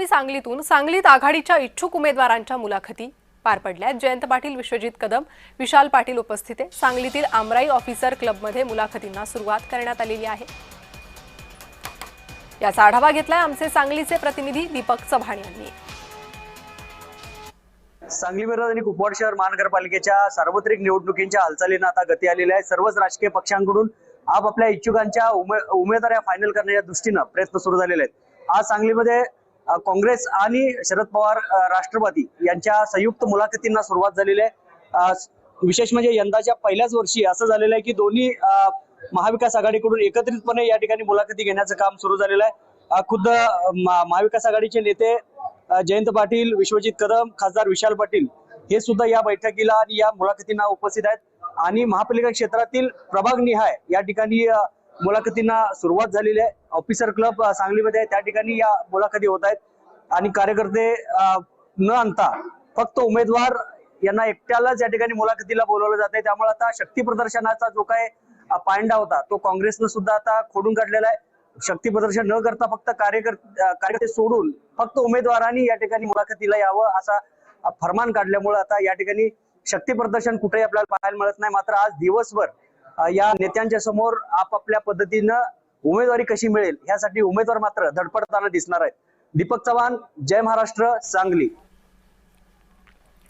सांगलीत आघाडीच्या इच्छुक उमेदवारांच्या मुलाखती पार पडल्या। जयंत पाटील, विश्वजित कदम, विशाल पाटील उपस्थित आहेत। सांगलीतील आमराई ऑफिसर क्लबमध्ये मुलाखतींना सुरुवात करण्यात आलेली आहे। याचा आढावा घेतलाय आमचे सांगलीचे प्रतिनिधी दीपक चव्हाण यांनी। सांगली मिरज आणि कुपवाड शहर महानगरपालिकेच्या सार्वत्रिक निवडणुकींच्या हालचालींना आता गती आलेली आहे। सर्वच राजकीय पक्षांकडून आपापल्या इच्छुकांच्या उमेदवार फायनल करण्याच्या दृष्टीने प्रयत्न सुरू झालेले आहेत। आज सांगलीमध्ये काँग्रेस आणि शरद पवार राष्ट्रवादी यांच्या संयुक्त मुलाखतींना सुरुवात झालेली आहे। विशेष म्हणजे यंदाच्या पहिल्याच वर्षी असं झालेलं आहे की दोन्ही महाविकास आघाडीकडून एकत्रितपणे या ठिकाणी मुलाखती घेण्याचं काम सुरू झालेलं आहे। खुद्द महाविकास आघाडीचे नेते जयंत पाटील, विश्वजित कदम, खासदार विशाल पाटील हे सुद्धा या बैठकीला आणि या मुलाखतींना उपस्थित आहेत आणि महापालिका क्षेत्रातील प्रभाग निहाय या ठिकाणी मुलाखतींना सुरुवात झालेली आहे। ऑफिसर क्लब सांगलीमध्ये त्या ठिकाणी या मुलाखती होत आहेत आणि कार्यकर्ते न आणता फक्त उमेदवार यांना एकट्यालाच या ठिकाणी मुलाखतीला बोलवलं जाते। त्यामुळे आता शक्ती प्रदर्शनाचा जो काय पायंडा होता तो काँग्रेसनं सुद्धा आता खोडून काढलेला आहे। शक्ती प्रदर्शन न करता फक्त कार्यकर्ते सोडून फक्त उमेदवारांनी या ठिकाणी मुलाखतीला यावं असा फरमान काढल्यामुळे आता या ठिकाणी शक्ती प्रदर्शन कुठेही आपल्याला पाहायला मिळत नाही। मात्र आज दिवसभर या नेत्यांच्या समोर आपापल्या पद्धतीनं उमेदवारी कशी मिळेल यासाठी उमेदवार मात्र धडपडताना दिसणार आहेत। दीपक चव्हाण, जय महाराष्ट्र, सांगली।